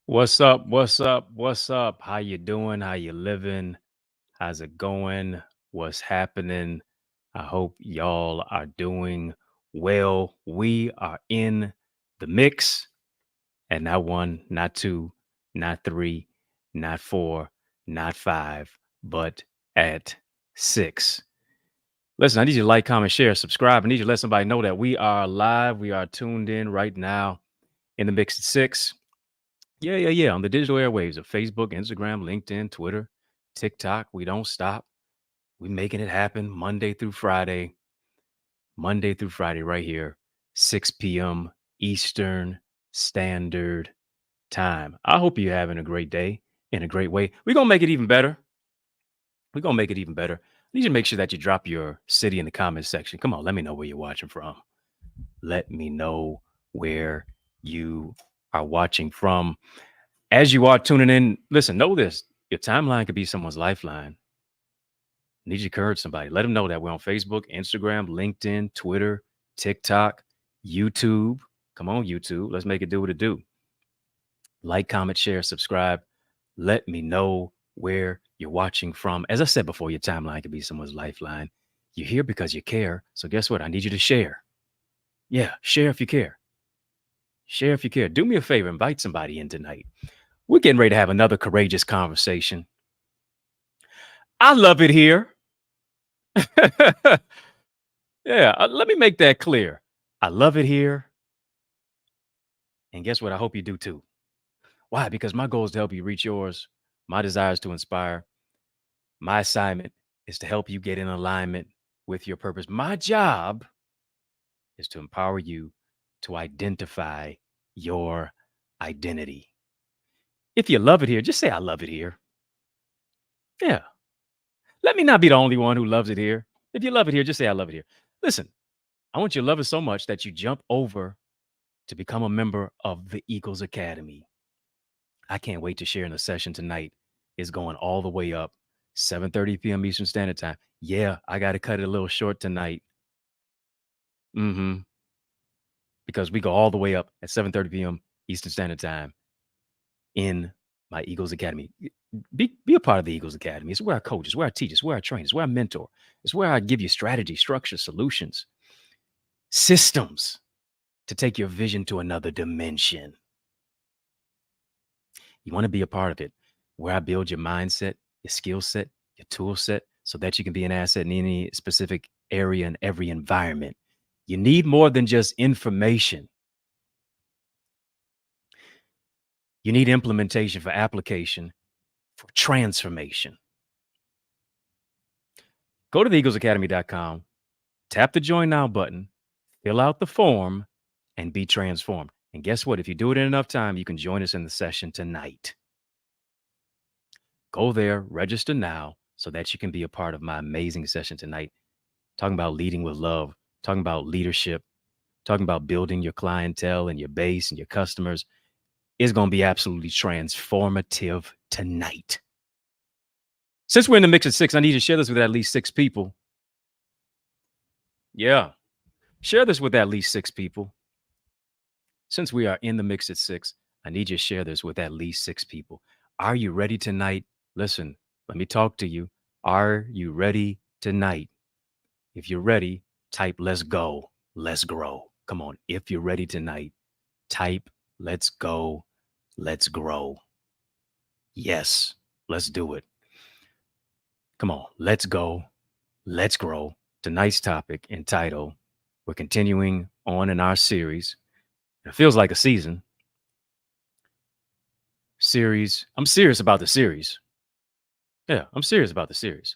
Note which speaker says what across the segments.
Speaker 1: What's up? What's up? What's up? How you doing? How you living? How's it going? What's happening? I hope y'all are doing well. We are in the mix, and not one, not two, not three, not four, not five, but at six. Listen, I need you to like, comment, share, subscribe. I need you to let somebody know that we are live. We are tuned in right now in the mix at six. Yeah. On the digital airwaves of Facebook, Instagram, LinkedIn, Twitter, TikTok. We don't stop. We making it happen Monday through Friday, right here, 6 p.m. Eastern Standard Time. I hope you're having a great day in a great way. We're going to make it even better. We're going to make it even better. I need you to make sure that you drop your city in the comments section. Come on, let me know where you're watching from. Let me know where you are watching from. As you are tuning in, listen, know this. Your timeline could be someone's lifeline. Need you to encourage somebody. Let them know that we're on Facebook, Instagram, LinkedIn, Twitter, TikTok, YouTube. Come on, YouTube. Let's make it do what it do. Like, comment, share, subscribe. Let me know where you're watching from. As I said before, your timeline could be someone's lifeline. You're here because you care. So guess what? I need you to share. Yeah, share if you care. Share if you care. Do me a favor. Invite somebody in tonight. We're getting ready to have another courageous conversation. I love it here. Let me make that clear. I love it here. And guess what? I hope you do too. Why? Because my goal is to help you reach yours. My desire is to inspire. My assignment is to help you get in alignment with your purpose. My job is to empower you to identify your identity. If you love it here, just say, I love it here. Yeah. Let me not be the only one who loves it here. If you love it here, just say, I love it here. Listen, I want you to love it so much that you jump over to become a member of the Eagles Academy. I can't wait to share in the session tonight. It's going all the way up, 7:30 p.m. Eastern Standard Time. Yeah, I got to cut it a little short tonight. Because we go all the way up at 7:30 p.m. Eastern Standard Time in my Eagles Academy. Be a part of the Eagles Academy. It's where I coach, it's where I teach, it's where I train, it's where I mentor. It's where I give you strategy, structure, solutions, systems to take your vision to another dimension. You want to be a part of it, where I build your mindset, your skill set, your tool set, so that you can be an asset in any specific area and every environment. You need more than just information. You need implementation for application, for transformation. Go to theeaglesacademy.com, tap the join now button, fill out the form, and be transformed. And guess what? If you do it in enough time, you can join us in the session tonight. Go there, register now so that you can be a part of my amazing session tonight. Talking about leading with love, talking about leadership, talking about building your clientele and your base and your customers. It's going to be absolutely transformative tonight. Since we're in the mix of 6, I need you to share this with at least 6 people. Yeah. Share this with at least 6 people. Since we are in the mix at 6, I need you to share this with at least 6 people. Are you ready tonight? Listen, let me talk to you. Are you ready tonight? If you're ready, type let's go, let's grow. Come on. If you're ready tonight, type let's go, let's grow. Yes, let's do it. Come on, let's go, let's grow. Tonight's topic entitled, we're continuing on in our series. It feels like a season. I'm serious about the series. Yeah, I'm serious about the series.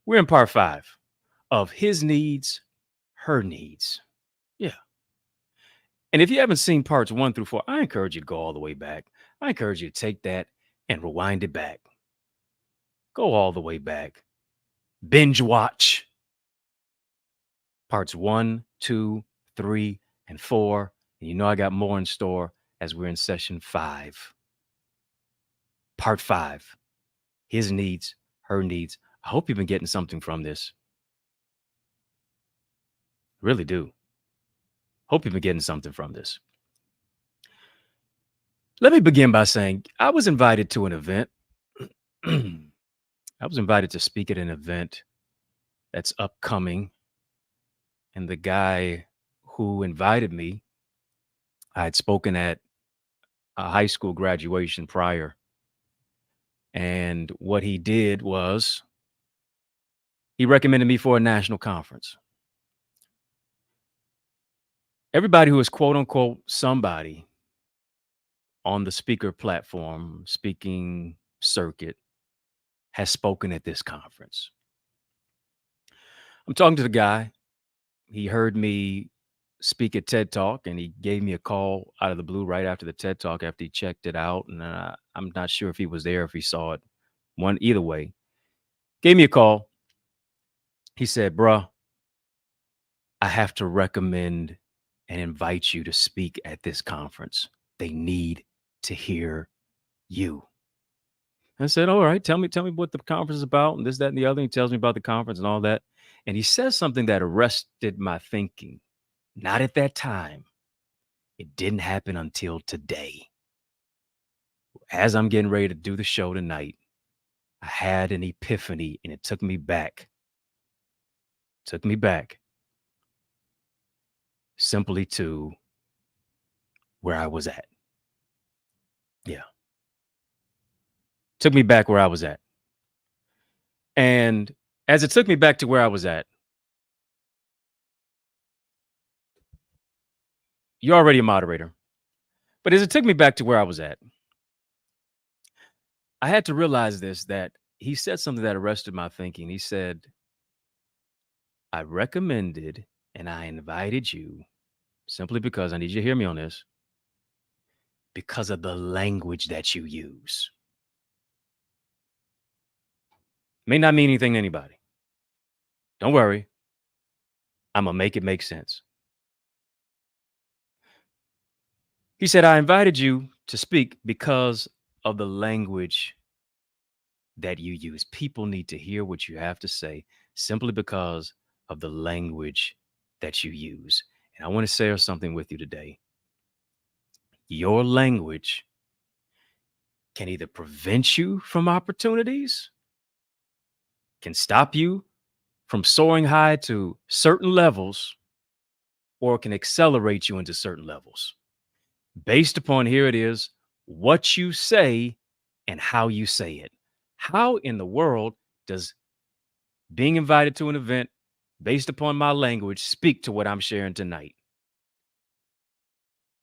Speaker 1: We're in part 5 of his needs, her needs. Yeah. And if you haven't seen parts 1 through 4, I encourage you to go all the way back. I encourage you to take that and rewind it back. Go all the way back. Binge watch parts 1, 2, 3, and 4. And you know I got more in store as we're in session 5. Part 5. His needs, her needs. I hope you've been getting something from this. Really do. Hope you've been getting something from this. Let me begin by saying I was invited to an event. I was invited to speak at an event that's upcoming. And the guy who invited me, I had spoken at a high school graduation prior. And what he did was he recommended me for a national conference. Everybody who is quote unquote somebody on the speaker platform, speaking circuit, has spoken at this conference. I'm talking to the guy. He heard me speak at TED Talk and he gave me a call out of the blue right after the TED Talk after he checked it out. And I'm not sure if he was there, if he saw it. Either way, gave me a call. He said, bruh, I have to recommend and invite you to speak at this conference. They need to hear you. I said, all right, tell me what the conference is about and this, that, and the other. He tells me about the conference and all that. And he says something that arrested my thinking. Not at that time. It didn't happen until today. As I'm getting ready to do the show tonight, I had an epiphany and it took me back. Simply to where I was at. Yeah. Took me back where I was at. And as it took me back to where I was at, you're already a moderator. But as it took me back to where I was at, I had to realize that he said something that arrested my thinking. He said, I recommended and I invited you simply because I need you to hear me on this, because of the language that you use. May not mean anything to anybody. Don't worry. I'm going to make it make sense. He said, I invited you to speak because of the language that you use. People need to hear what you have to say simply because of the language that you use. And I want to share something with you today. Your language can either prevent you from opportunities, can stop you from soaring high to certain levels, or can accelerate you into certain levels. Based upon, here it is, what you say and how you say it. How in the world does being invited to an event based upon my language speak to what I'm sharing tonight?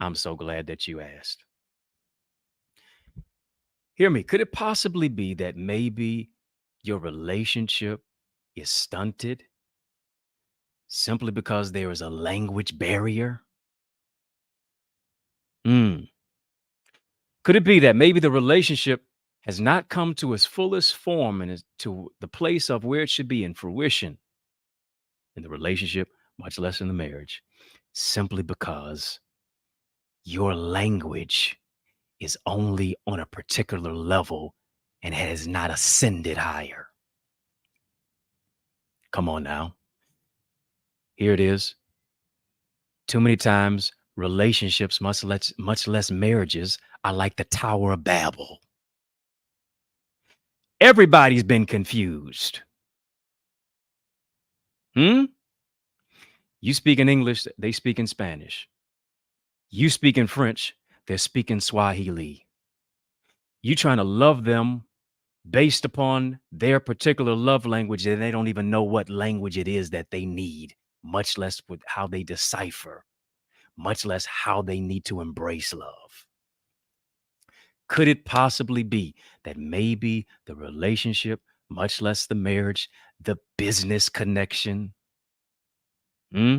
Speaker 1: I'm so glad that you asked. Hear me. Could it possibly be that maybe your relationship is stunted simply because there is a language barrier? Mm. Could it be that maybe the relationship has not come to its fullest form and is to the place of where it should be in fruition in the relationship, much less in the marriage, simply because your language is only on a particular level and has not ascended higher? Come on now. Here it is. Too many times, relationships, much less marriages, are like the Tower of Babel. Everybody's been confused. Hmm? You speak in English, they speak in Spanish. You speak in French, they're speaking Swahili. You trying to love them based upon their particular love language, and they don't even know what language it is that they need, much less with how they decipher, much less how they need to embrace love. Could it possibly be that maybe the relationship, much less the marriage, the business connection, hmm,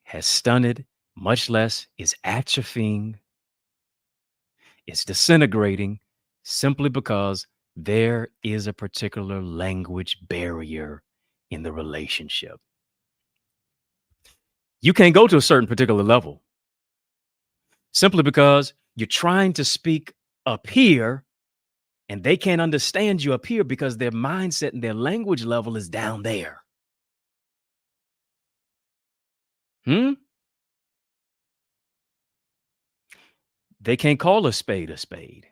Speaker 1: has stunted, much less is atrophying, it's disintegrating simply because there is a particular language barrier in the relationship? You can't go to a certain particular level simply because you're trying to speak up here and they can't understand you up here because their mindset and their language level is down there. Hmm? They can't call a spade a spade.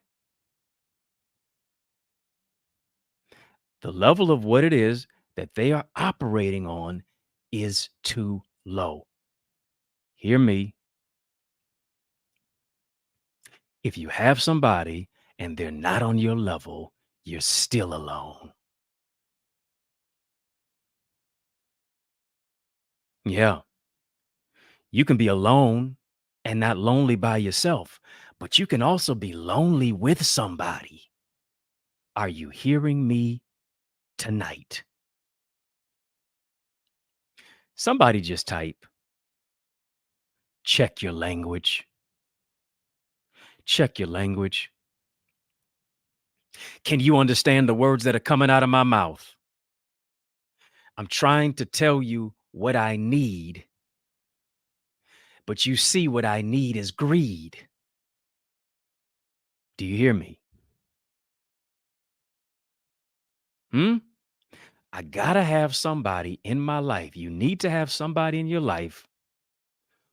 Speaker 1: The level of what it is that they are operating on is too low. Hear me. If you have somebody and they're not on your level, you're still alone. Yeah, you can be alone and not lonely by yourself, but you can also be lonely with somebody. Are you hearing me tonight? Somebody just type, check your language. Check your language. Can you understand the words that are coming out of my mouth? I'm trying to tell you what I need, but you see what I need is greed. Do you hear me? Hmm? I gotta have somebody in my life. You need to have somebody in your life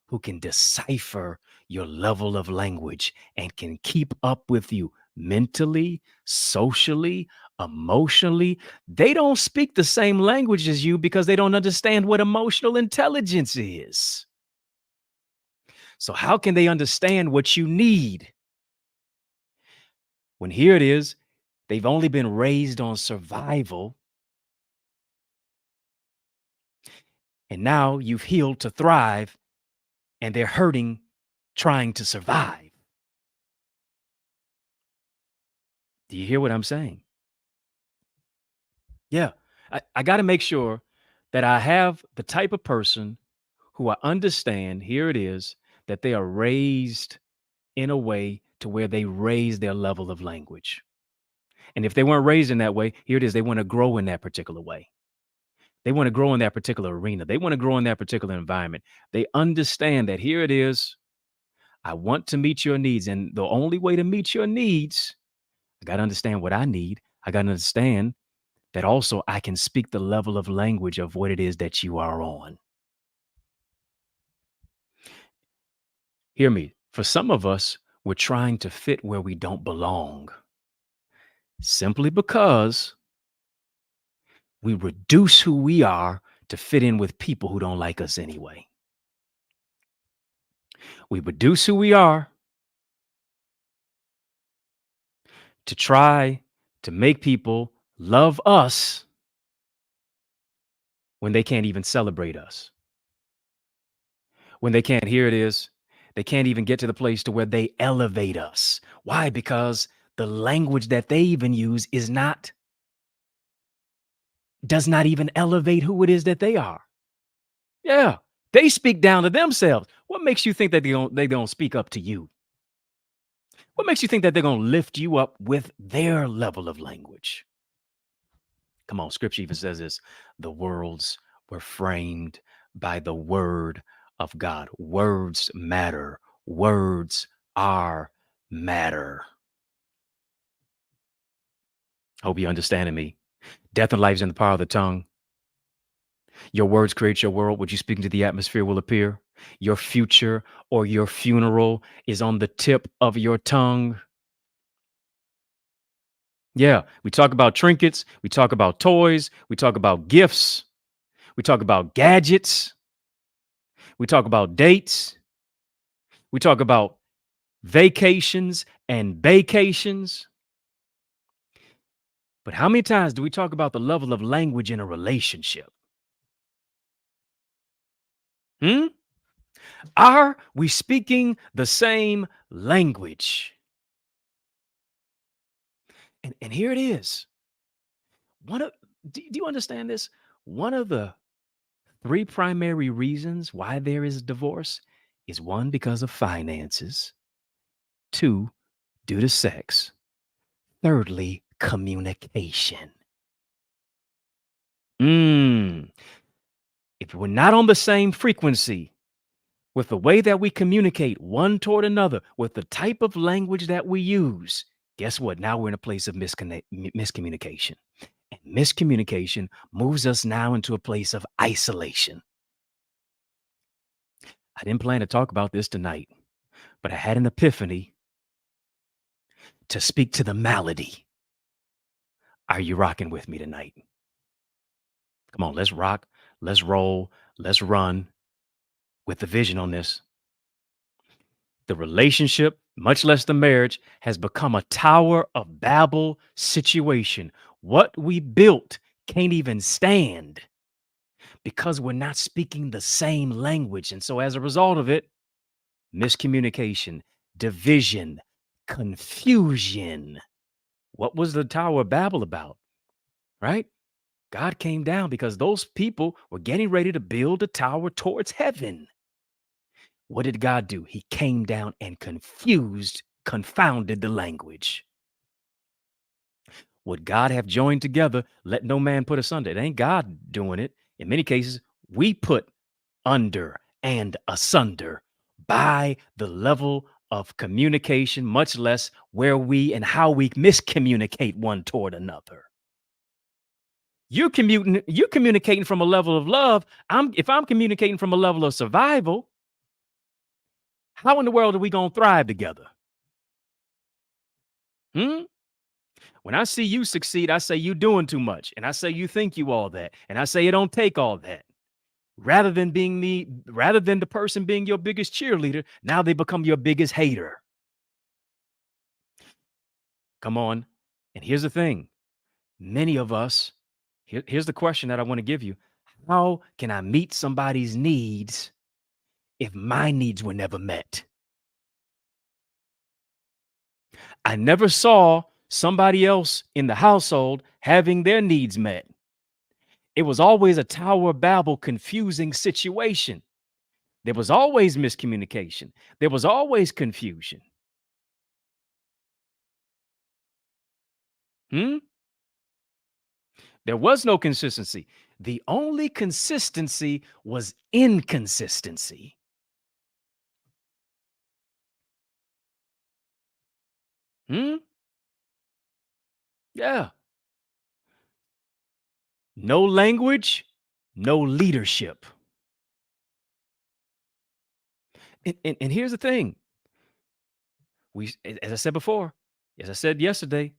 Speaker 1: who can decipher your level of language and can keep up with you mentally, socially, emotionally. They don't speak the same language as you because they don't understand what emotional intelligence is. So, how can they understand what you need when here it is? They've only been raised on survival, and now you've healed to thrive, and they're hurting trying to survive. Do you hear what I'm saying? Yeah. I got to make sure that I have the type of person who I understand, here it is, that they are raised in a way to where they raise their level of language. And if they weren't raised in that way, here it is, they want to grow in that particular way. They want to grow in that particular arena. They want to grow in that particular environment. They understand that here it is, I want to meet your needs. And the only way to meet your needs, I got to understand what I need. I got to understand that also I can speak the level of language of what it is that you are on. Hear me. For some of us, we're trying to fit where we don't belong simply because we reduce who we are to fit in with people who don't like us anyway. We reduce who we are to try to make people love us when they can't even celebrate us. When they can't, here it is, they can't even get to the place to where they elevate us. Why? Because the language that they even use does not even elevate who it is that they are. Yeah. They speak down to themselves. What makes you think that they don't speak up to you? What makes you think that they're going to lift you up with their level of language? Come on, scripture even says this: the worlds were framed by the word of God. Words matter. Words are matter. Hope you understanding me. Death and life is in the power of the tongue. Your words create your world. What you speak into the atmosphere will appear. Your future or your funeral is on the tip of your tongue. Yeah, we talk about trinkets, we talk about toys, we talk about gifts, we talk about gadgets, we talk about dates, we talk about vacations and vacations. But how many times do we talk about the level of language in a relationship? Hmm? Are we speaking the same language? And here it is. One of do you understand this? One of the three primary reasons why there is divorce is one, because of finances, two, due to sex, thirdly, communication. Mm. If we're not on the same frequency with the way that we communicate one toward another, with the type of language that we use, guess what? Now we're in a place of miscommunication. And miscommunication moves us now into a place of isolation. I didn't plan to talk about this tonight, but I had an epiphany to speak to the malady. Are you rocking with me tonight? Come on, let's rock, let's roll, let's run with the vision on this. The relationship, much less the marriage, has become a Tower of Babel situation. What we built can't even stand because we're not speaking the same language. And so, as a result of it, miscommunication, division, confusion. What was the Tower of Babel about? Right? God came down because those people were getting ready to build a tower towards heaven. What did God do? He came down and confounded the language. What God have joined together, let no man put asunder. It ain't God doing it. In many cases, we put under and asunder by the level of communication, much less where we and how we miscommunicate one toward another. You're communicating from a level of love. If I'm communicating from a level of survival, how in the world are we gonna thrive together? Hmm? When I see you succeed, I say you doing too much. And I say you think you all that. And I say it don't take all that. Rather than the person being your biggest cheerleader, now they become your biggest hater. Come on. And here's the thing. Many of us, here's the question that I want to give you. How can I meet somebody's needs if my needs were never met? I never saw somebody else in the household having their needs met. It was always a Tower of Babel confusing situation. There was always miscommunication. There was always confusion. Hmm? There was no consistency. The only consistency was inconsistency. Hmm? Yeah. No language, no leadership. And here's the thing. As I said before, as I said yesterday,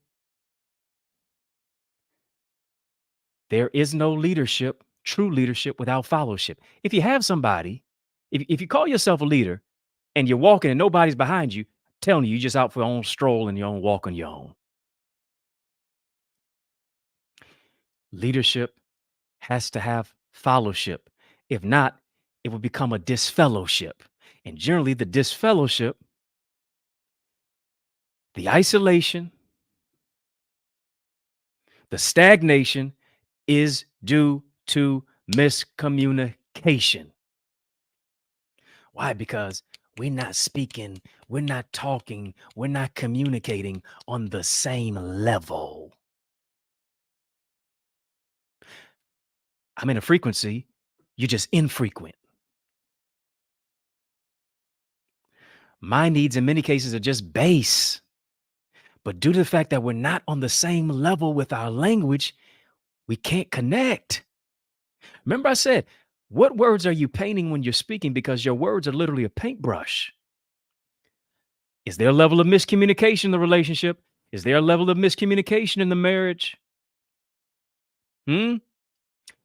Speaker 1: there is no leadership, true leadership without fellowship. If you have somebody, if you call yourself a leader and you're walking and nobody's behind you, telling you, you're just out for your own stroll and your own walk on your own. Leadership has to have fellowship. If not, it will become a disfellowship. And generally, the disfellowship, the isolation, The stagnation is due to miscommunication. Why? Because we're not speaking, we're not talking, we're not communicating on the same level. I'm in a frequency, you're just infrequent. My needs in many cases are just base. But due to the fact that we're not on the same level with our language, we can't connect. Remember, I said, what words are you painting when you're speaking? Because your words are literally a paintbrush. Is there a level of miscommunication in the relationship? Is there a level of miscommunication in the marriage? Hmm?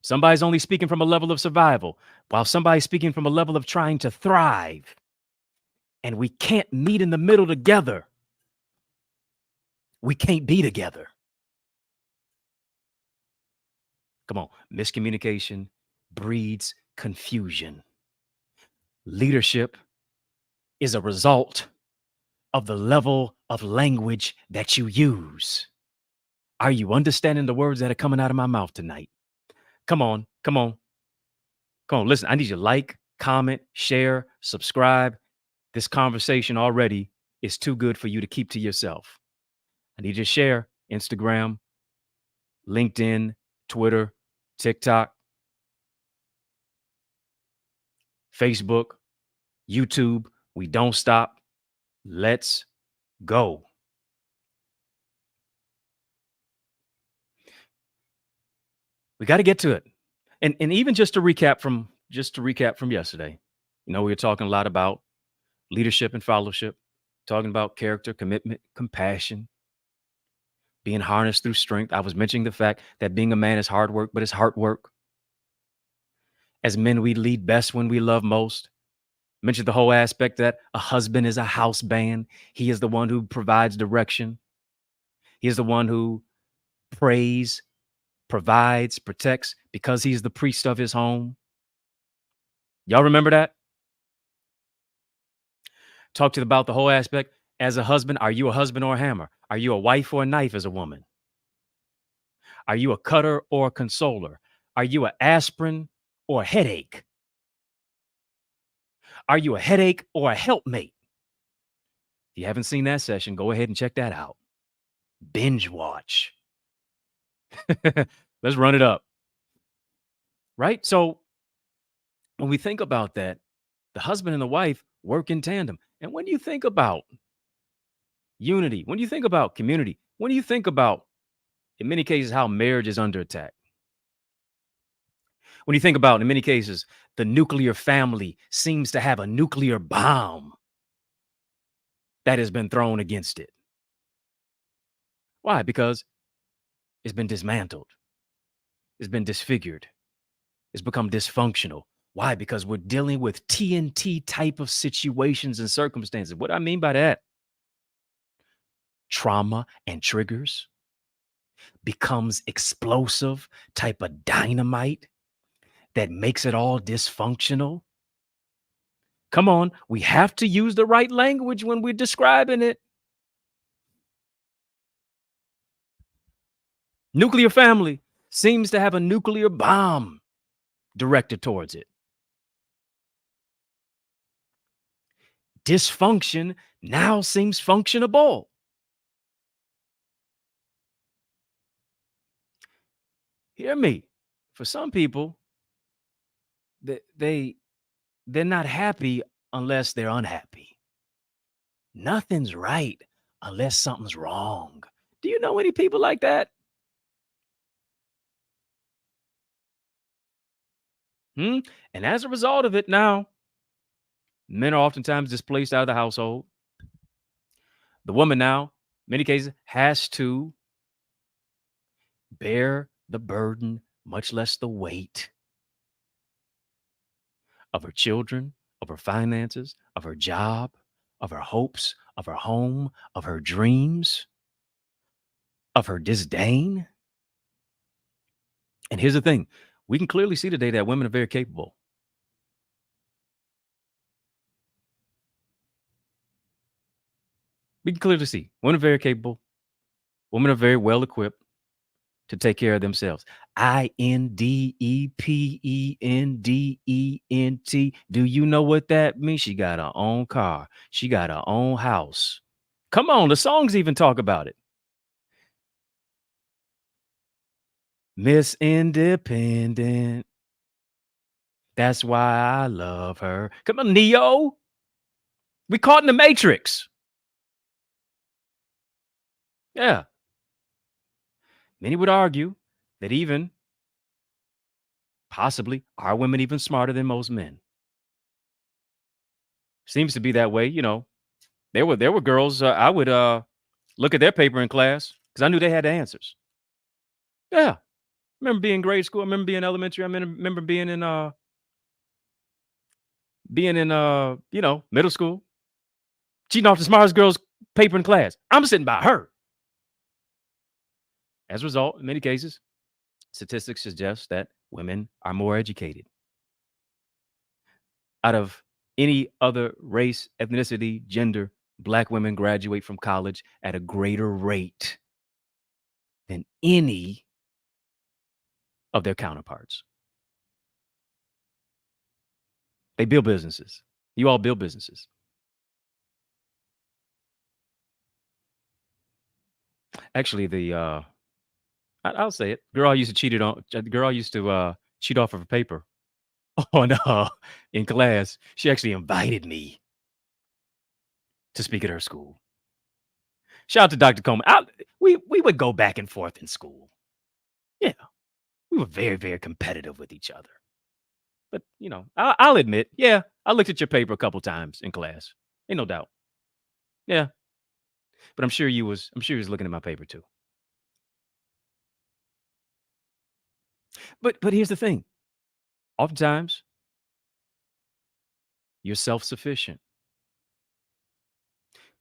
Speaker 1: Somebody's only speaking from a level of survival, while somebody's speaking from a level of trying to thrive. And we can't meet in the middle together. We can't be together. Come on. Miscommunication breeds confusion. Leadership is a result of the level of language that you use. Are you understanding the words that are coming out of my mouth tonight? Come on, come on, come on. Listen, I need you to like, comment, share, subscribe. This conversation already is too good for you to keep to yourself. I need you to share Instagram, LinkedIn, Twitter, TikTok, Facebook, YouTube. We don't stop. Let's go. We got to get to it. And even just to recap from yesterday, we were talking a lot about leadership and fellowship, talking about character, commitment, compassion, being harnessed through strength. I was mentioning the fact that being a man is hard work, but it's heart work. As men, we lead best when we love most. Mentioned the whole aspect that a husband is a house band. He is the one who provides direction. He is the one who prays, provides, protects, because he's the priest of his home. Y'all remember that? Talked about the whole aspect. As a husband, are you a husband or a hammer? Are you a wife or a knife as a woman? Are you a cutter or a consoler? Are you an aspirin or a headache? Are you a headache or a helpmate? If you haven't seen that session, go ahead and check that out. Binge watch. Let's run it up. Right? So when we think about that, the husband and the wife work in tandem. And when you think about unity, when you think about community, when you think about, in many cases, how marriage is under attack, when you think about, in many cases, the nuclear family seems to have a nuclear bomb that has been thrown against it. Why? Because it's been dismantled, it's been disfigured, it's become dysfunctional. Why? Because we're dealing with TNT type of situations and circumstances. What I mean by that, trauma and triggers becomes explosive type of dynamite that makes it all dysfunctional. Come on, we have to use the right language when we're describing it. Nuclear family seems to have a nuclear bomb directed towards it. Dysfunction now seems functionable. Hear me. For some people, they, they they're not happy unless they're unhappy. Nothing's right unless something's wrong. Do you know any people like that? Hmm? And as a result of it, now men are oftentimes displaced out of the household. The woman now, many cases, has to bear the burden, much less the weight of her children, of her finances, of her job, of her hopes, of her home, of her dreams, of her disdain. And here's the thing, we can clearly see today that women are very capable. We can clearly see women are very capable. Women are very well equipped. to take care of themselves. Independent. Do you know what that means? She got her own car. She got her own house. Come on, the songs even talk about it. Miss Independent. That's why I love her. Come on, Neo. We caught in the Matrix. Yeah. Many would argue that even possibly are women even smarter than most men. Seems to be that way. There were girls I would look at their paper in class because I knew they had the answers. Yeah. Remember being in grade school. I remember being in elementary. I remember being in middle school, cheating off the smartest girl's paper in class. I'm sitting by her. As a result, in many cases, statistics suggest that women are more educated. Out of any other race, ethnicity, gender, black women graduate from college at a greater rate than any of their counterparts. They build businesses. You all build businesses. Actually, I'll say it. Girl used to cheat off of a paper on in class. She actually invited me to speak at her school. Shout out to Dr. Coleman. We would go back and forth in school. Yeah, we were very, very competitive with each other. But I'll admit, yeah, I looked at your paper a couple times in class. Ain't no doubt. Yeah, but I'm sure you was looking at my paper too. But here's the thing. Oftentimes, you're self-sufficient,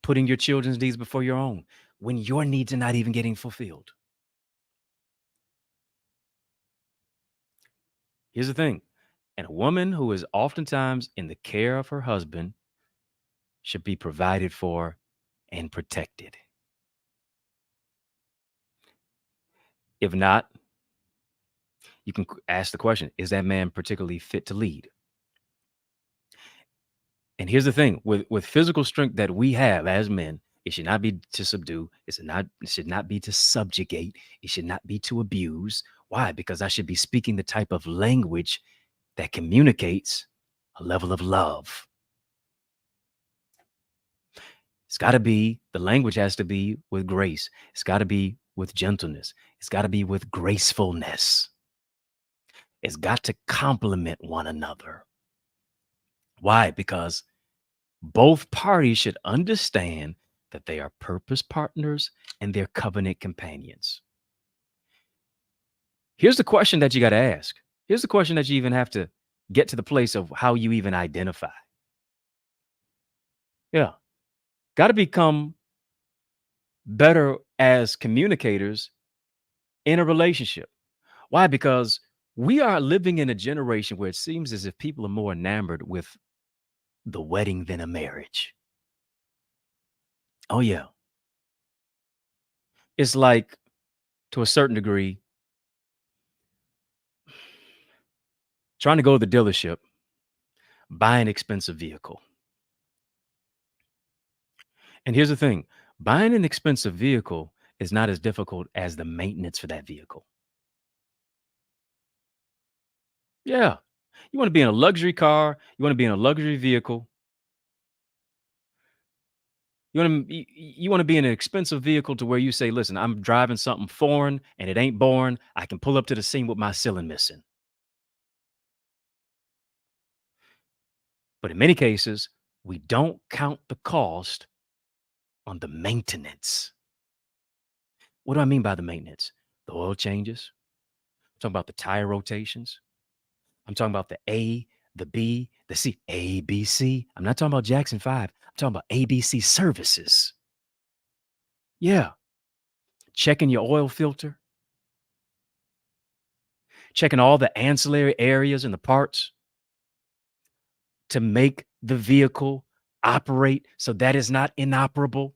Speaker 1: putting your children's needs before your own when your needs are not even getting fulfilled. Here's the thing. And a woman who is oftentimes in the care of her husband should be provided for and protected. If not, you can ask the question, is that man particularly fit to lead? And here's the thing, with physical strength that we have as men, it should not be to subdue. It should not be to subjugate. It should not be to abuse. Why? Because I should be speaking the type of language that communicates a level of love. The language has to be with grace. It's got to be with gentleness. It's got to be with gracefulness. It's got to complement one another. Why? Because both parties should understand that they are purpose partners and they're covenant companions. Here's the question that you got to ask. Here's the question that you even have to get to the place of how you even identify. Yeah. Got to become better as communicators in a relationship. Why? Because we are living in a generation where it seems as if people are more enamored with the wedding than a marriage. Oh, yeah. It's like, to a certain degree, trying to go to the dealership, buy an expensive vehicle. And here's the thing, buying an expensive vehicle is not as difficult as the maintenance for that vehicle. Yeah. You want to be in a luxury car, you want to be in a luxury vehicle, you want to be in an expensive vehicle to where you say, listen, I'm driving something foreign and it ain't boring. I can pull up to the scene with my ceiling missing. But in many cases, we don't count the cost on the maintenance. What do I mean by the maintenance? The oil changes. I'm talking about the tire rotations. I'm talking about the A, the B, the C, A, B, C. I'm not talking about Jackson 5. I'm talking about ABC services. Yeah. Checking your oil filter, checking all the ancillary areas and the parts to make the vehicle operate so that is not inoperable.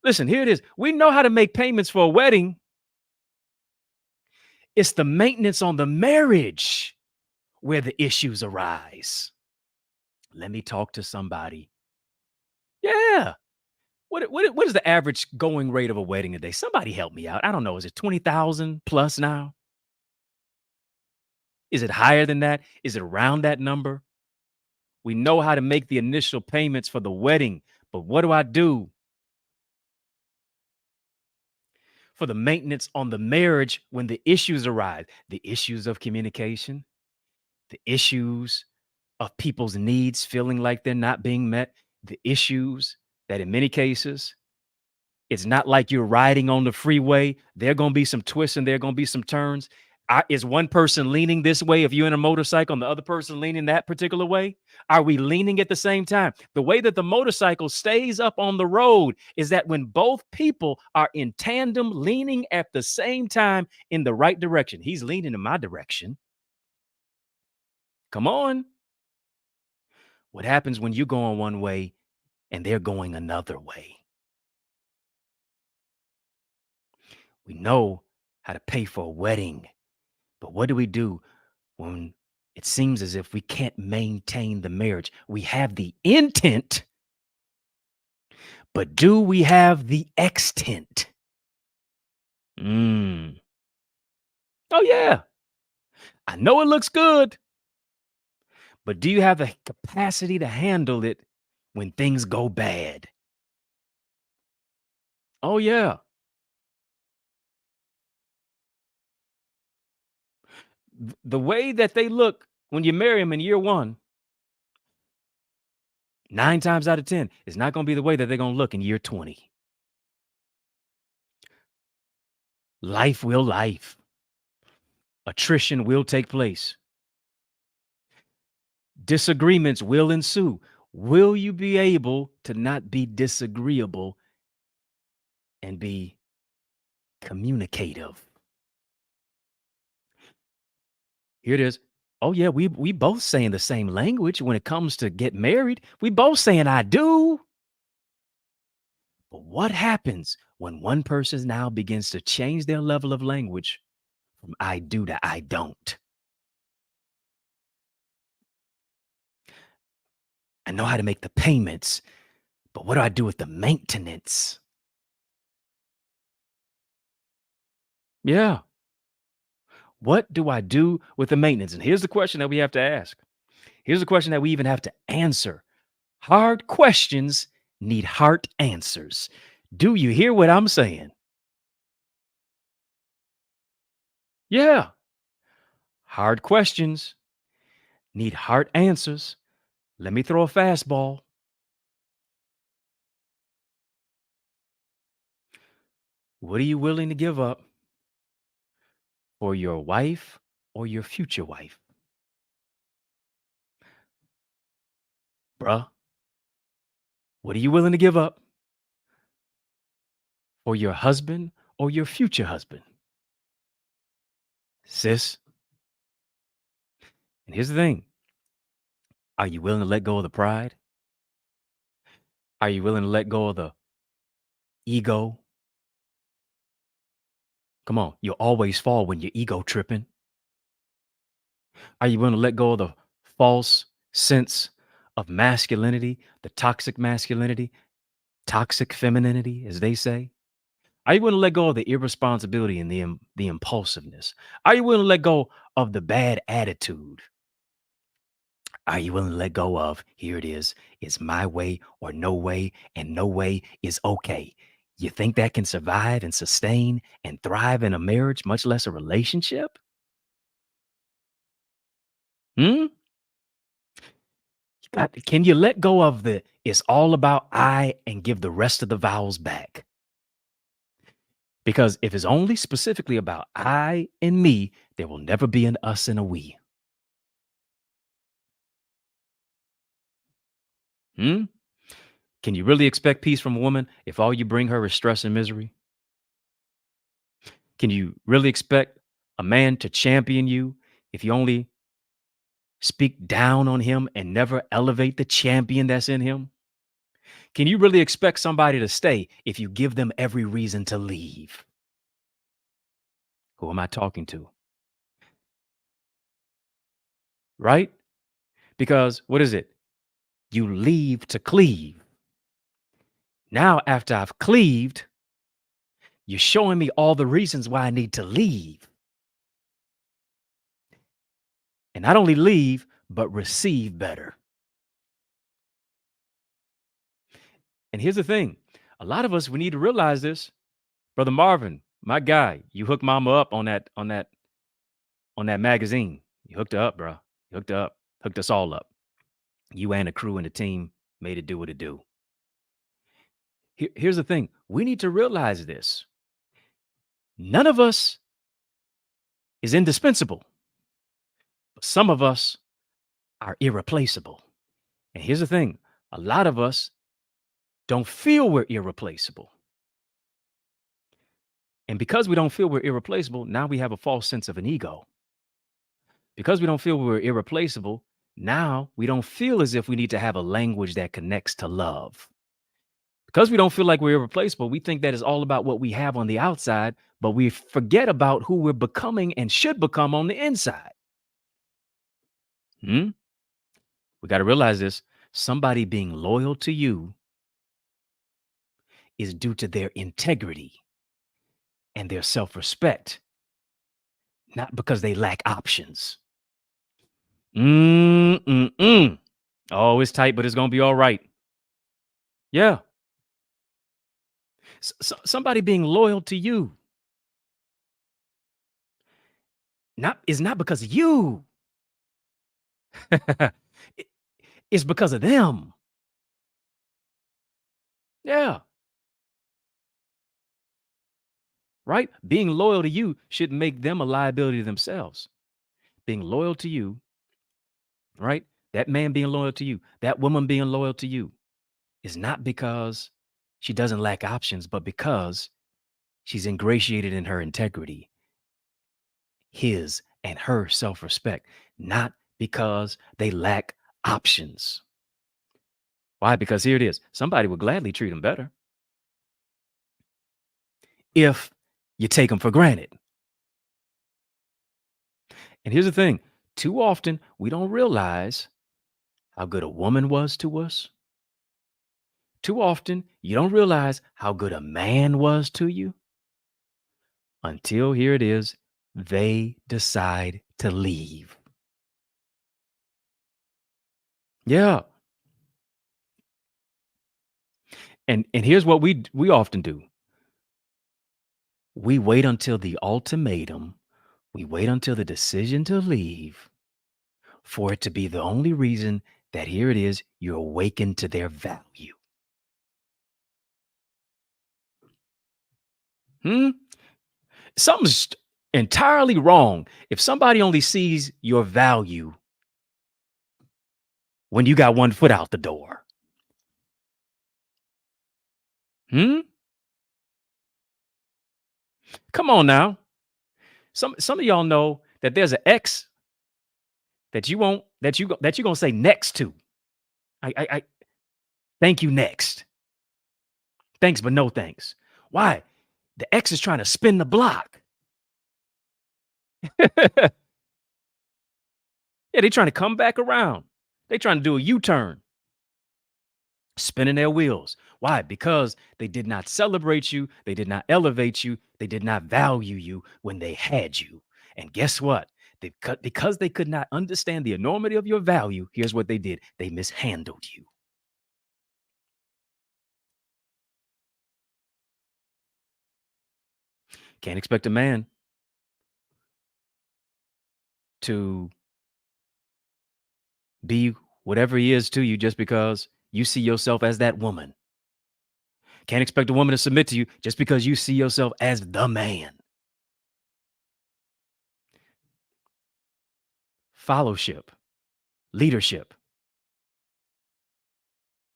Speaker 1: Listen, here it is. We know how to make payments for a wedding. It's the maintenance on the marriage where the issues arise. Let me talk to somebody. Yeah. What is the average going rate of a wedding a day? Somebody help me out. I don't know. Is it 20,000 plus now? Is it higher than that? Is it around that number? We know how to make the initial payments for the wedding, but what do I do for the maintenance on the marriage when the issues arise? The issues of communication, the issues of people's needs feeling like they're not being met, the issues that in many cases it's not like you're riding on the freeway. There are going to be some twists and there are going to be some turns. Is one person leaning this way if you're in a motorcycle and the other person leaning that particular way? Are we leaning at the same time? The way that the motorcycle stays up on the road is that when both people are in tandem, leaning at the same time in the right direction. He's leaning in my direction. Come on. What happens when you're going one way and they're going another way? We know how to pay for a wedding, but what do we do when it seems as if we can't maintain the marriage? We have the intent, but do we have the extent? Mm. Oh, yeah. I know it looks good, but do you have the capacity to handle it when things go bad? Oh, yeah. The way that they look when you marry them in year one, 9 times out of 10, is not going to be the way that they're going to look in year 20. Life will life. Attrition will take place. Disagreements will ensue. Will you be able to not be disagreeable and be communicative? Here it is. Oh yeah, we both saying the same language when it comes to get married. We both saying I do. But what happens when one person now begins to change their level of language from I do to I don't? I know how to make the payments, but what do I do with the maintenance? Yeah. What do I do with the maintenance? And here's the question that we have to ask. Here's the question that we even have to answer. Hard questions need heart answers. Do you hear what I'm saying? Yeah. Hard questions need heart answers. Let me throw a fastball. What are you willing to give up for your wife or your future wife? Bruh, what are you willing to give up for your husband or your future husband? Sis, and here's the thing. Are you willing to let go of the pride? Are you willing to let go of the ego? Come on, you'll always fall when your ego tripping. Are you willing to let go of the false sense of masculinity, the toxic femininity, as they say? Are you willing to let go of the irresponsibility and the impulsiveness? Are you willing to let go of the bad attitude? Are you willing to let go of, here it is, it's my way or no way, and no way is okay? You think that can survive and sustain and thrive in a marriage, much less a relationship? Hmm? Can you let go of the it's all about I and give the rest of the vowels back? Because if it's only specifically about I and me, there will never be an us and a we. Hmm? Can you really expect peace from a woman if all you bring her is stress and misery? Can you really expect a man to champion you if you only speak down on him and never elevate the champion that's in him? Can you really expect somebody to stay if you give them every reason to leave? Who am I talking to? right? Because what is it? You leave to cleave. Now, after I've cleaved, you're showing me all the reasons why I need to leave. And not only leave, but receive better. And here's the thing. A lot of us, we need to realize this. Brother Marvin, my guy, you hooked mama up on that magazine. You hooked her up, bro. You hooked her up. Hooked us all up. You and the crew and the team made it do what it do. Here's the thing. We need to realize this. None of us is indispensable, but some of us are irreplaceable. And here's the thing. A lot of us don't feel we're irreplaceable. And because we don't feel we're irreplaceable, now we have a false sense of an ego. Because we don't feel we're irreplaceable, now we don't feel as if we need to have a language that connects to love. Because we don't feel like we're irreplaceable, we think that is all about what we have on the outside, but we forget about who we're becoming and should become on the inside. We got to realize this. Somebody being loyal to you is due to their integrity and their self-respect, not because they lack options. Oh, it's tight, but it's going to be all right. Yeah. Somebody being loyal to you is not because of you. It's because of them. Yeah. Right? Being loyal to you should make them a liability to themselves. Being loyal to you, right? That man being loyal to you, that woman being loyal to you is not because she doesn't lack options, but because she's ingratiated in her integrity, his and her self-respect, not because they lack options. Why? Because here it is. Somebody would gladly treat them better if you take them for granted. And here's the thing. Too often, we don't realize how good a woman was to us. Too often, you don't realize how good a man was to you until here it is, they decide to leave. Yeah. And here's what we often do. We wait until the ultimatum, we wait until the decision to leave for it to be the only reason that here it is, you're awakened to their value. Hmm? Something's entirely wrong if somebody only sees your value when you got one foot out the door. Hmm? Come on now. Some of y'all know that there's an X that you won't that you're gonna say next to. I thank you next. Thanks, but no thanks. Why? The X is trying to spin the block. Yeah, they trying to come back around. They trying to do a U-turn, spinning their wheels. Why? Because they did not celebrate you, they did not elevate you, they did not value you when they had you. And guess what? Because they could not understand the enormity of your value, here's what they did. They mishandled you. Can't expect a man to be whatever he is to you just because you see yourself as that woman. Can't expect a woman to submit to you just because you see yourself as the man. Fellowship, leadership,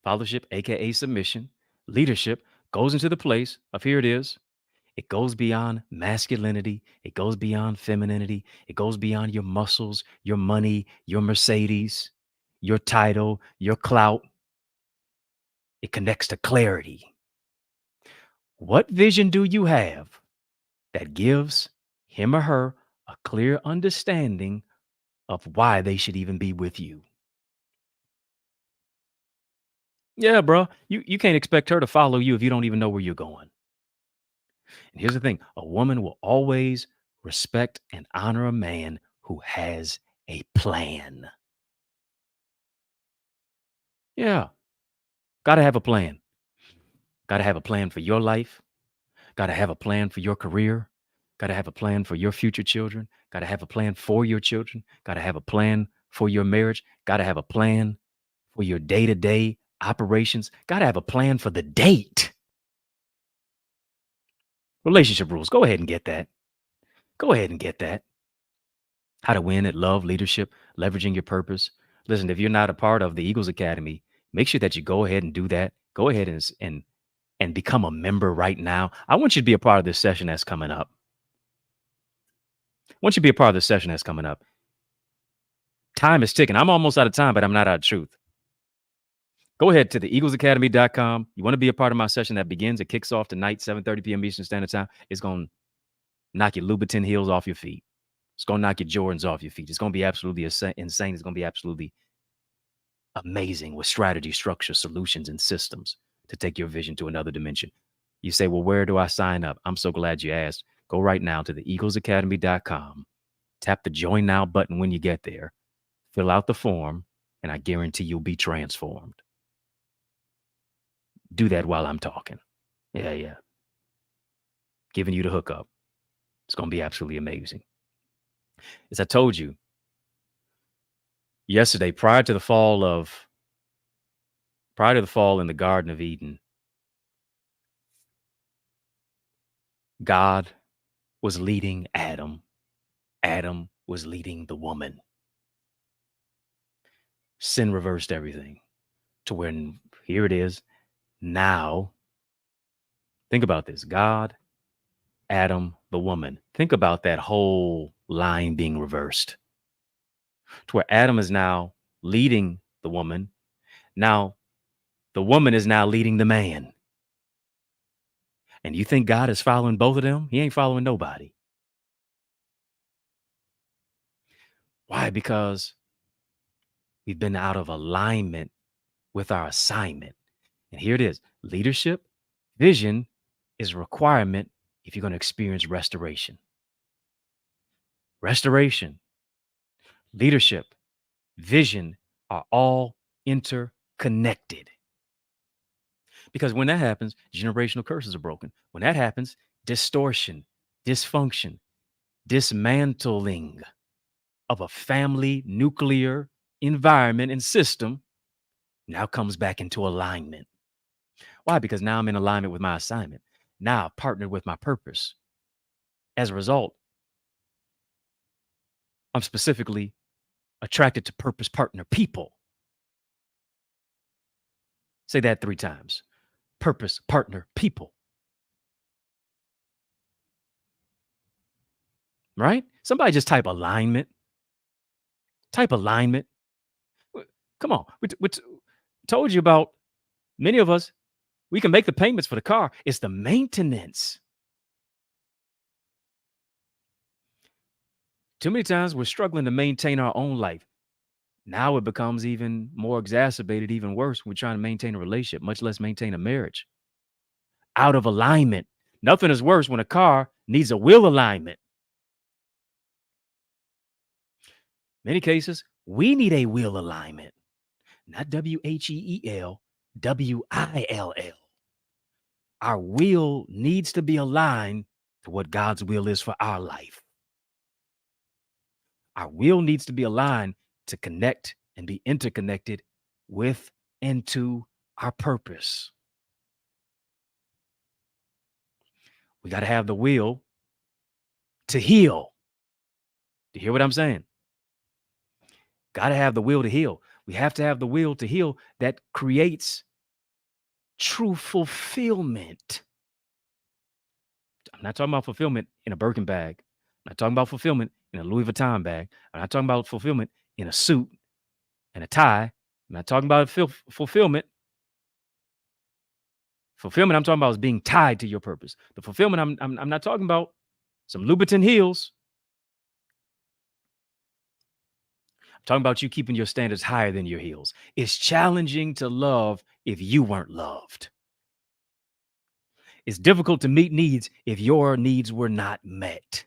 Speaker 1: fellowship, aka submission, leadership goes into the place of here it is. It goes beyond masculinity. It goes beyond femininity. It goes beyond your muscles, your money, your Mercedes, your title, your clout. It connects to clarity. What vision do you have that gives him or her a clear understanding of why they should even be with you. Yeah, bro. You can't expect her to follow you if you don't even know where you're going. And here's the thing, a woman will always respect and honor a man who has a plan. Yeah, got to have a plan. Got to have a plan for your life. Got to have a plan for your career. Got to have a plan for your future children. Got to have a plan for your children. Got to have a plan for your marriage. Got to have a plan for your day to day operations. Got to have a plan for the date. Relationship rules. Go ahead and get that. Go ahead and get that. How to win at love, leadership, leveraging your purpose. Listen, if you're not a part of the Eagles Academy, make sure that you go ahead and do that. Go ahead and become a member right now. I want you to be a part of this session that's coming up. I want you to be a part of this session that's coming up. Time is ticking. I'm almost out of time, but I'm not out of truth. Go ahead to the eaglesacademy.com. You want to be a part of my session that begins, it kicks off tonight, 7:30 p.m. Eastern Standard Time. It's going to knock your Louboutin heels off your feet. It's going to knock your Jordans off your feet. It's going to be absolutely insane. It's going to be absolutely amazing with strategy, structure, solutions, and systems to take your vision to another dimension. You say, well, where do I sign up? I'm so glad you asked. Go right now to the eaglesacademy.com. Tap the join now button when you get there. Fill out the form, and I guarantee you'll be transformed. Do that while I'm talking. Yeah. Giving you the hookup. It's going to be absolutely amazing. As I told you yesterday, prior to the fall in the Garden of Eden, God was leading Adam. Adam was leading the woman. Sin reversed everything to when here it is. Now, think about this. God, Adam, the woman. Think about that whole line being reversed to where Adam is now leading the woman. Now, the woman is now leading the man. And you think God is following both of them? He ain't following nobody. Why? Because we've been out of alignment with our assignment. And here it is. Leadership, vision is a requirement if you're going to experience restoration. Restoration, leadership, vision are all interconnected. Because when that happens, generational curses are broken. When that happens, distortion, dysfunction, dismantling of a family nuclear environment and system now comes back into alignment. Why? Because now I'm in alignment with my assignment. Now I've partnered with my purpose. As a result, I'm specifically attracted to purpose partner people. Say that 3 times. Purpose partner people. Right? Somebody just type alignment. Type alignment. Come on. We told you about many of us. We can make the payments for the car. It's the maintenance. Too many times we're struggling to maintain our own life. Now it becomes even more exacerbated, even worse. We're trying to maintain a relationship, much less maintain a marriage. Out of alignment. Nothing is worse when a car needs a wheel alignment. Many cases, we need a wheel alignment. Not WHEEL, WILL. Our will needs to be aligned to what God's will is for our life. Our will needs to be aligned to connect and be interconnected with and to our purpose. We got to have the will to heal. Do you hear what I'm saying? Got to have the will to heal. We have to have the will to heal that creates true fulfillment. I'm not talking about fulfillment in a Birkin bag. I'm not talking about fulfillment in a Louis Vuitton bag. I'm not talking about fulfillment in a suit and a tie. I'm not talking about fulfillment. Fulfillment I'm talking about is being tied to your purpose. The fulfillment I'm not talking about some Louboutin heels. Talking about you keeping your standards higher than your heels. It's challenging to love if you weren't loved. It's difficult to meet needs if your needs were not met.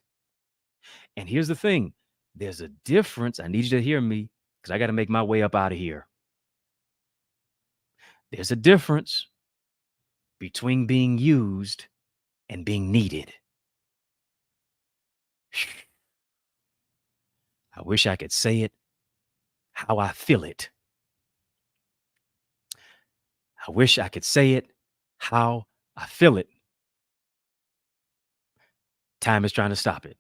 Speaker 1: And here's the thing, there's a difference. I need you to hear me because I got to make my way up out of here. There's a difference between being used and being needed. I wish I could say it how I feel it. I wish I could say it how I feel it. Time is trying to stop it.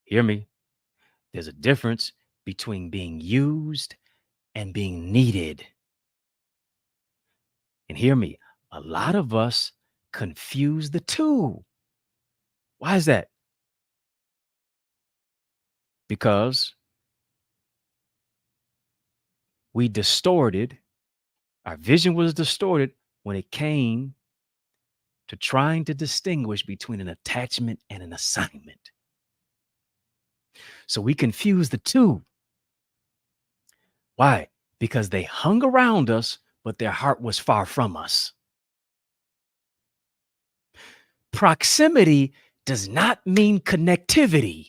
Speaker 1: Hear me. There's a difference between being used and being needed. And hear me, a lot of us confuse the two. Why is that? Because we distorted, our vision was distorted when it came to trying to distinguish between an attachment and an assignment. So we confuse the two. Why? Because they hung around us, but their heart was far from us. Proximity does not mean connectivity.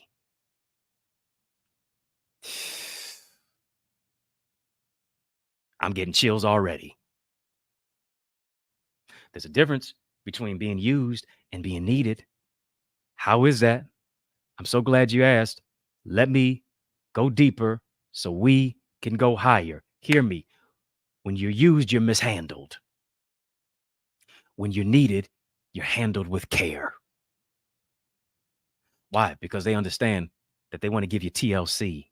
Speaker 1: I'm getting chills already. There's a difference between being used and being needed. How is that? I'm so glad you asked. Let me go deeper so we can go higher. Hear me. When you're used, you're mishandled. When you're needed, you're handled with care. Why? Because they understand that they want to give you TLC.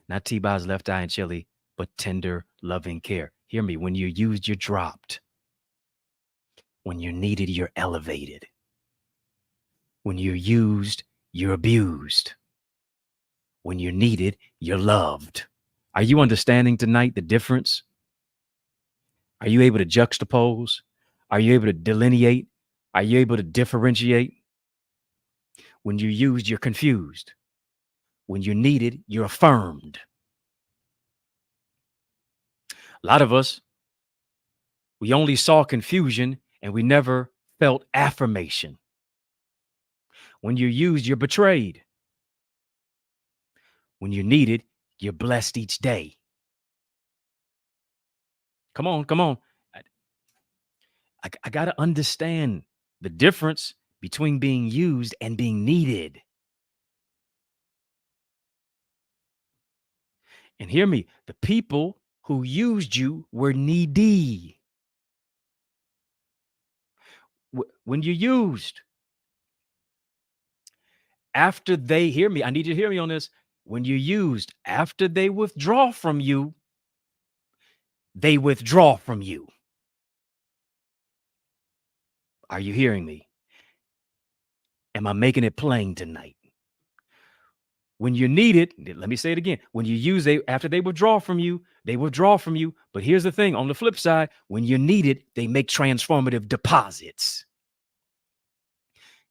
Speaker 1: Not T-Bob's left eye and chili, but tender, loving care. Hear me. When you're used, you're dropped. When you're needed, you're elevated. When you're used, you're abused. When you're needed, you're loved. Are you understanding tonight the difference? Are you able to juxtapose? Are you able to delineate? Are you able to differentiate? When you're used, you're confused. When you're needed, you're affirmed. A lot of us, we only saw confusion and we never felt affirmation. When you're used, you're betrayed. When you're needed, you're blessed each day. Come on, come on. I got to understand the difference between being used and being needed. And hear me, the people who used you were needy. When you're used, after they hear me, I need you to hear me on this. When you're used, after they withdraw from you, they withdraw from you. Are you hearing me? Am I making it plain tonight? When you're needed, let me say it again. When you use it, after they withdraw from you, they withdraw from you. But here's the thing, on the flip side, when you're needed, they make transformative deposits.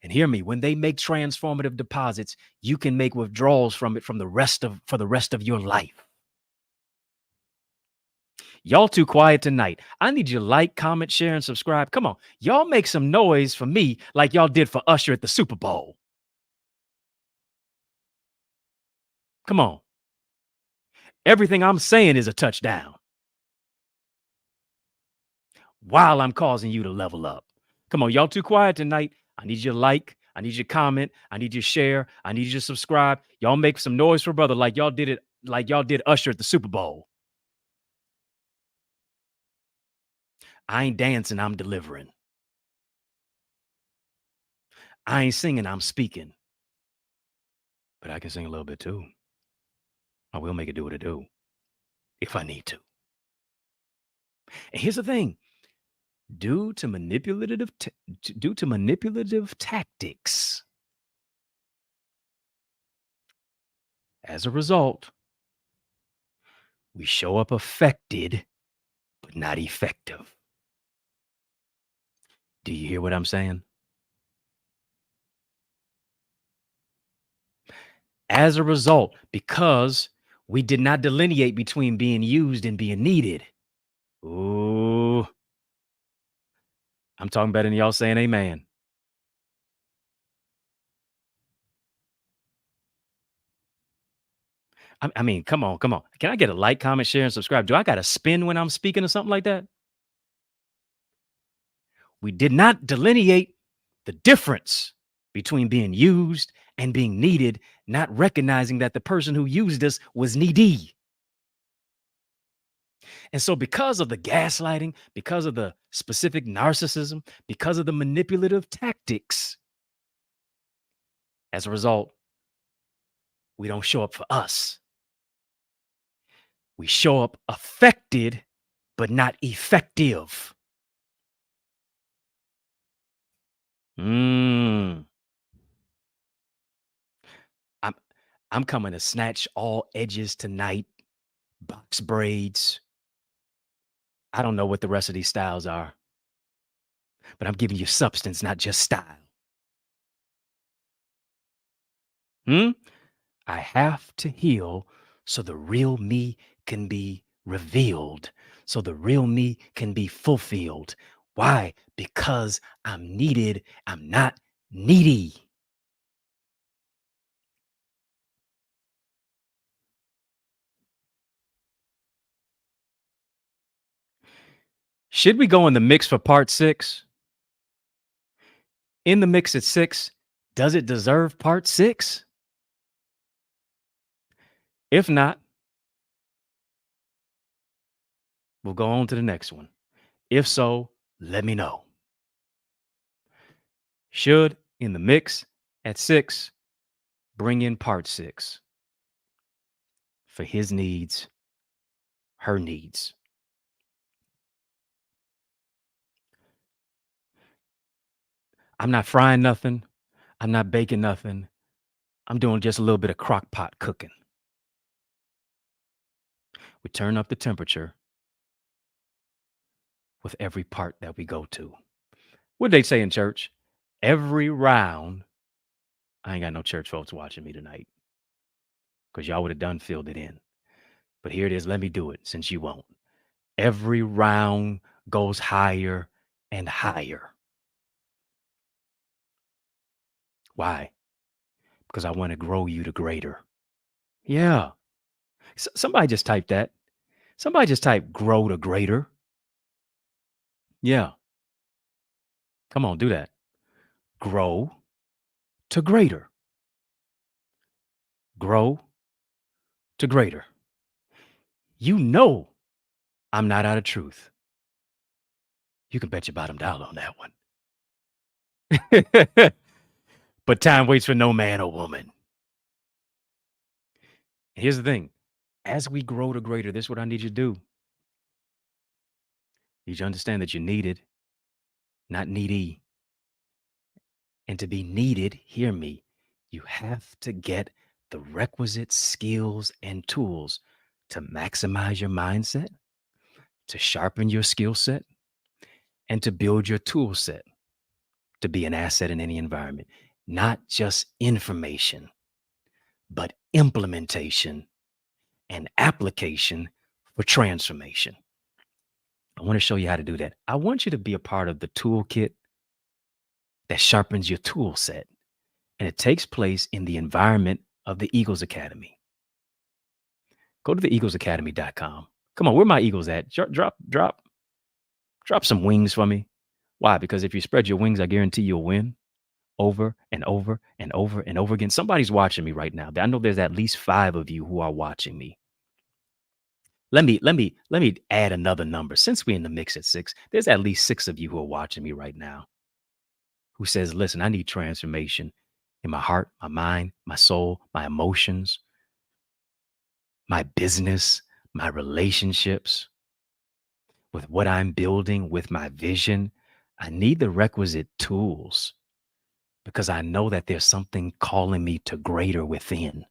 Speaker 1: And hear me, when they make transformative deposits, you can make withdrawals from it for the rest of your life. Y'all too quiet tonight. I need you to like, comment, share, and subscribe. Come on. Y'all make some noise for me like y'all did for Usher at the Super Bowl. Come on. Everything I'm saying is a touchdown while I'm causing you to level up. Come on, y'all too quiet tonight. I need you to like. I need you to comment. I need you to share. I need you to subscribe. Y'all make some noise for brother like y'all did Usher at the Super Bowl. I ain't dancing, I'm delivering. I ain't singing, I'm speaking. But I can sing a little bit too. I will make it do what it do if I need to. And here's the thing. Due to manipulative tactics, as a result, we show up affected, but not effective. Do you hear what I'm saying? As a result, because We did not delineate between being used and being needed. Ooh, I'm talking better than y'all saying amen. I mean, come on, come on. Can I get a like, comment, share, and subscribe? Do I got to spin when I'm speaking or something like that? We did not delineate the difference between being used and being needed, not recognizing that the person who used us was needy. And so, because of the gaslighting, because of the specific narcissism, because of the manipulative tactics, as a result, we don't show up for us. We show up affected, but not effective. Mm. I'm I'm coming to snatch all edges tonight, box braids. I don't know what the rest of these styles are, but I'm giving you substance, not just style. Hmm? I have to heal so the real me can be revealed, so the real me can be fulfilled. Why? Because I'm needed. I'm not needy. Should we go in the mix for part six? In the mix at six, does it deserve part six? If not, we'll go on to the next one. If so, let me know. Should in the mix at six bring in part six for his needs, her needs? I'm not frying nothing. I'm not baking nothing. I'm doing just a little bit of crock pot cooking. We turn up the temperature with every part that we go to. What they say in church? Every round. I ain't got no church folks watching me tonight because y'all would have done filled it in. But here it is. Let me do it since you won't. Every round goes higher and higher. Why? Because I want to grow you to greater. Yeah. Somebody just typed that. Somebody just type grow to greater. Yeah. Come on, do that. Grow to greater. Grow to greater. You know I'm not out of truth. You can bet your bottom dollar on that one. But time waits for no man or woman. Here's the thing. As we grow to greater, this is what I need you to do. You should understand that you're needed, not needy. And to be needed, hear me, you have to get the requisite skills and tools to maximize your mindset, to sharpen your skill set, and to build your tool set to be an asset in any environment. Not just information, but implementation and application for transformation. I want to show you how to do that. I want you to be a part of the toolkit that sharpens your tool set. And it takes place in the environment of the Eagles Academy. Go to the eaglesacademy.com. Come on, where my Eagles at? Drop some wings for me. Why? Because if you spread your wings, I guarantee you'll win over and over and over and over again. Somebody's watching me right now. I know there's at least 5 of you who are watching me. Let me add another number. Since we're in the mix at 6, there's at least 6 of you who are watching me right now who says, listen, I need transformation in my heart, my mind, my soul, my emotions, my business, my relationships, with what I'm building, with my vision. I need the requisite tools because I know that there's something calling me to greater within.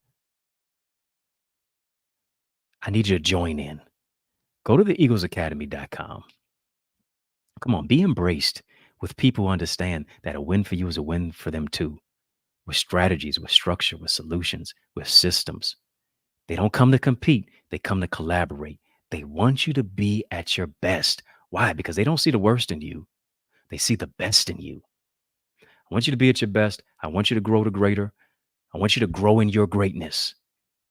Speaker 1: I need you to join in. Go to the eaglesacademy.com. Come on, be embraced with people who understand that a win for you is a win for them too, with strategies, with structure, with solutions, with systems. They don't come to compete, they come to collaborate. They want you to be at your best. Why? Because they don't see the worst in you, they see the best in you. I want you to be at your best. I want you to grow to greater. I want you to grow in your greatness.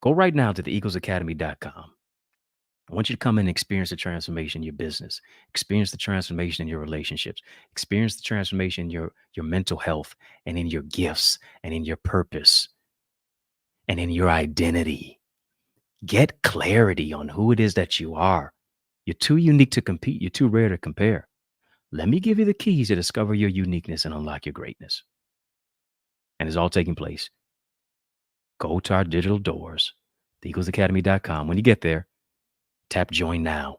Speaker 1: Go right now to the eaglesacademy.com. I want you to come and experience the transformation in your business, experience the transformation in your relationships, experience the transformation in your mental health and in your gifts and in your purpose and in your identity. Get clarity on who it is that you are. You're too unique to compete. You're too rare to compare. Let me give you the keys to discover your uniqueness and unlock your greatness. And it's all taking place. Go to our digital doors, theeaglesacademy.com. When you get there, tap join now.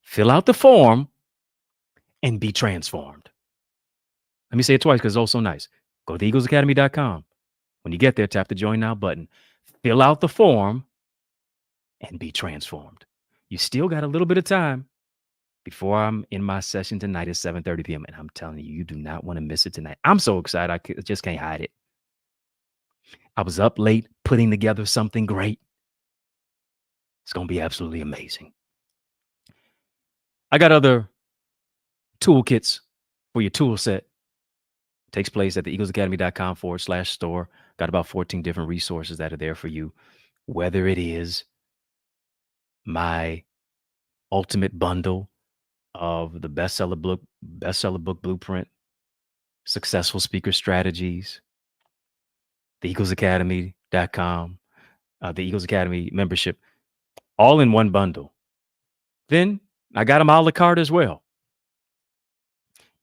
Speaker 1: Fill out the form and be transformed. Let me say it twice because it's also nice. Go to theeaglesacademy.com. When you get there, tap the join now button. Fill out the form and be transformed. You still got a little bit of time before I'm in my session tonight at 7:30 p.m. And I'm telling you, you do not want to miss it tonight. I'm so excited. I just can't hide it. I was up late putting together something great. It's going to be absolutely amazing. I got other toolkits for your tool set. Takes place at the eaglesacademy.com/store. Got about 14 different resources that are there for you, whether it is my ultimate bundle of the bestseller book blueprint, successful speaker strategies, the eaglesacademy.com, the Eagles Academy membership, all in one bundle. Then I got them a la carte as well.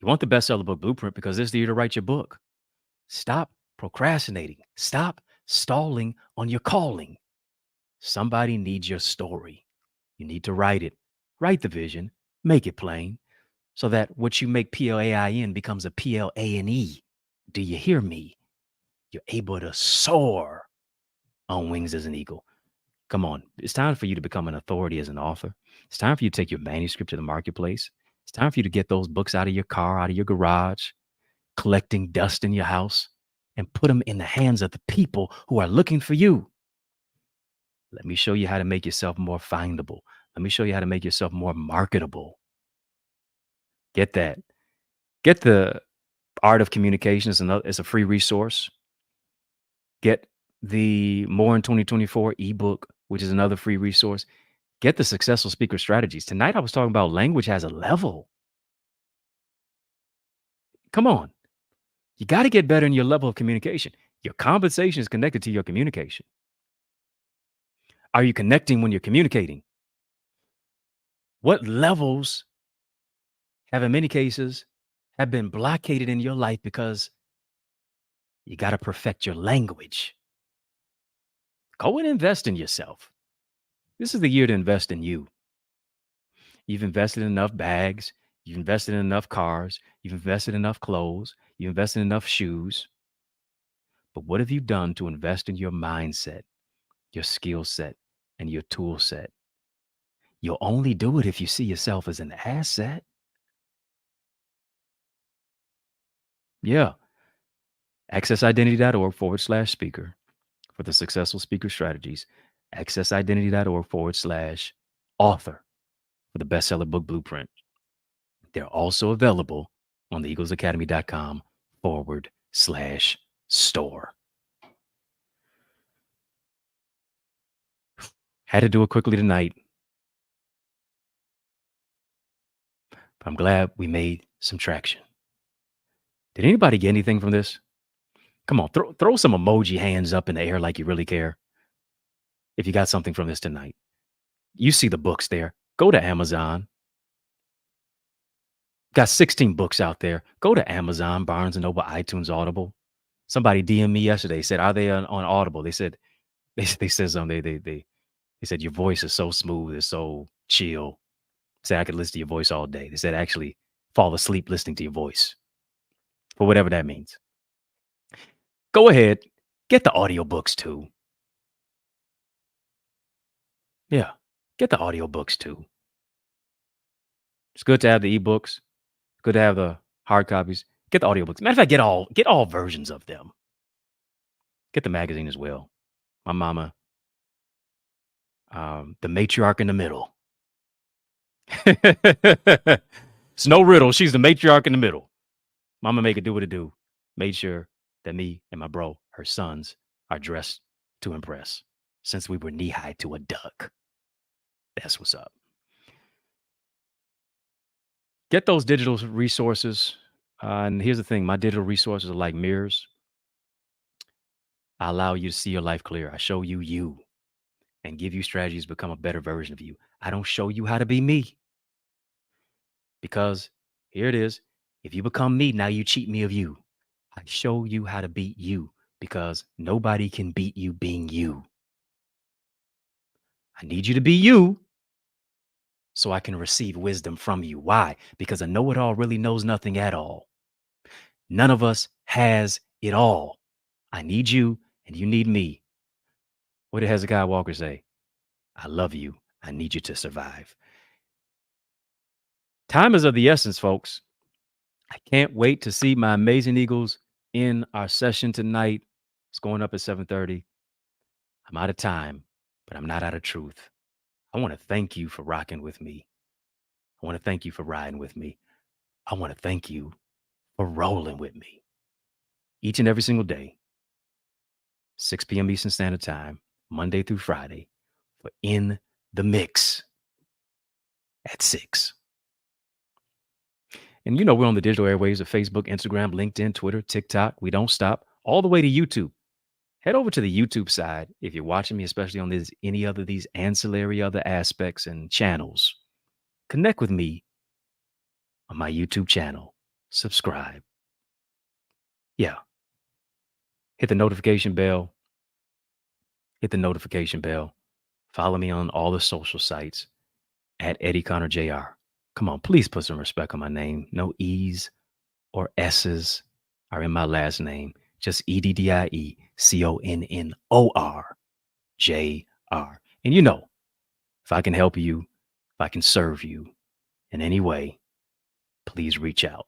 Speaker 1: You want the bestseller book blueprint because this is the year to write your book. Stop procrastinating. Stop stalling on your calling. Somebody needs your story. You need to write it. Write the vision. Make it plain so that what you make PLAIN becomes a PLANE. Do you hear me? You're able to soar on wings as an eagle. Come on. It's time for you to become an authority as an author. It's time for you to take your manuscript to the marketplace. It's time for you to get those books out of your car, out of your garage, collecting dust in your house, and put them in the hands of the people who are looking for you. Let me show you how to make yourself more findable. Let me show you how to make yourself more marketable. Get that. Get the Art of Communication. It's a free resource. Get the More in 2024 ebook, which is another free resource. Get the Successful Speaker Strategies. Tonight, I was talking about language has a level. Come on. You got to get better in your level of communication. Your conversation is connected to your communication. Are you connecting when you're communicating? What levels have, in many cases, have been blockaded in your life because you got to perfect your language? Go and invest in yourself. This is the year to invest in you. You've invested in enough bags. You've invested in enough cars. You've invested in enough clothes. You've invested in enough shoes. But what have you done to invest in your mindset, your skill set, and your tool set? You'll only do it if you see yourself as an asset. Yeah. accessidentity.org/speaker for the Successful Speaker Strategies. accessidentity.org/author for the bestseller book blueprint. They're also available on the eaglesacademy.com/store. Had to do it quickly tonight, but I'm glad we made some traction. Did anybody get anything from this? Come on, throw some emoji hands up in the air like you really care. If you got something from this tonight, you see the books there. Go to Amazon. Got 16 books out there. Go to Amazon, Barnes and Noble, iTunes, Audible. Somebody DM'd me yesterday, said, "Are they on Audible?" They said, they said something. They said your voice is so smooth, it's so chill. Said I could listen to your voice all day. They said actually fall asleep listening to your voice, for whatever that means. Go ahead, get the audiobooks too. Yeah, get the audiobooks too. It's good to have the ebooks. Good to have the hard copies. Get the audiobooks. Matter of fact, get all versions of them. Get the magazine as well. My mama The matriarch in the middle. It's no riddle. She's the matriarch in the middle. Mama make it do what it do. Made sure that me and my bro, her sons, are dressed to impress since we were knee-high to a duck. That's what's up. Get those digital resources. And here's the thing. My digital resources are like mirrors. I allow you to see your life clear. I show you you and give you strategies to become a better version of you. I don't show you how to be me. Because here it is. If you become me, now you cheat me of you. I show you how to beat you because nobody can beat you being you. I need you to be you so I can receive wisdom from you. Why? Because a know-it-all really knows nothing at all. None of us has it all. I need you and you need me. What did Hezekiah Walker say? I love you. I need you to survive. Time is of the essence, folks. I can't wait to see my amazing Eagles in our session tonight. It's going up at 7:30. I'm out of time, but I'm not out of truth. I want to thank you for rocking with me. I want to thank you for riding with me. I want to thank you for rolling with me. Each and every single day, 6 p.m. Eastern Standard Time, Monday through Friday, for In the Mix at 6. And you know, we're on the digital airwaves of Facebook, Instagram, LinkedIn, Twitter, TikTok. We don't stop. All the way to YouTube. Head over to the YouTube side if you're watching me, especially on any other these ancillary other aspects and channels. Connect with me on my YouTube channel. Subscribe. Yeah. Hit the notification bell. Hit the notification bell. Follow me on all the social sites at EddieConnorJr. Come on, please put some respect on my name. No E's or S's are in my last name. Just EddieConnorJr. And you know, if I can help you, if I can serve you in any way, please reach out.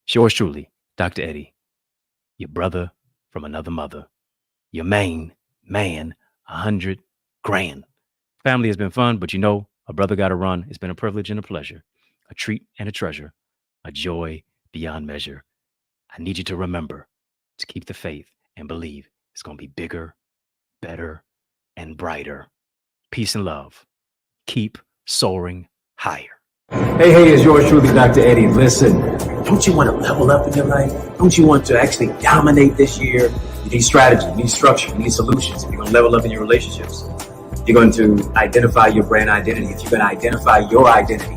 Speaker 1: It's yours truly, Dr. Eddie, your brother from another mother, your main man, 100 grand. Family has been fun, but you know, a brother got to run. It's been a privilege and a pleasure, a treat and a treasure, a joy beyond measure. I need you to remember to keep the faith and believe it's going to be bigger, better, and brighter. Peace and love. Keep soaring higher.
Speaker 2: Hey, it's yours truly, Dr. Eddie. Listen, don't you want to level up in your life? Don't you want to actually dominate this year? You need strategy, you need structure, you need solutions. If you're going to level up in your relationships, you're going to identify your brand identity. If you're going to identify your identity,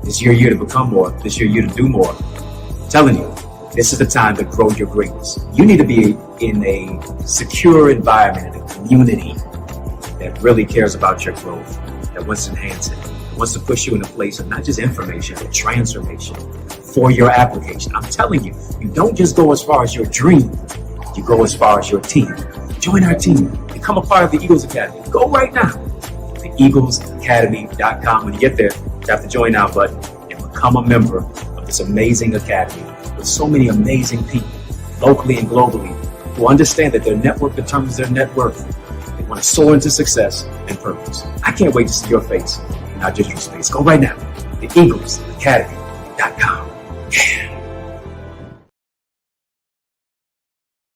Speaker 2: this is your year to become more. This is your year to do more. I'm telling you, this is the time to grow your greatness. You need to be in a secure environment, in a community that really cares about your growth, that wants to enhance it, wants to push you in a place of not just information, but transformation for your application. I'm telling you, you don't just go as far as your dream, you go as far as your team. Join our team. Become a part of the Eagles Academy. Go right now. The EaglesAcademy.com. When you get there, tap the join now button and become a member of this amazing academy with so many amazing people, locally and globally, who understand that their network determines their net worth. They want to soar into success and purpose. I can't wait to see your face, not just your space. Go right now. The EaglesAcademy.com. Yeah.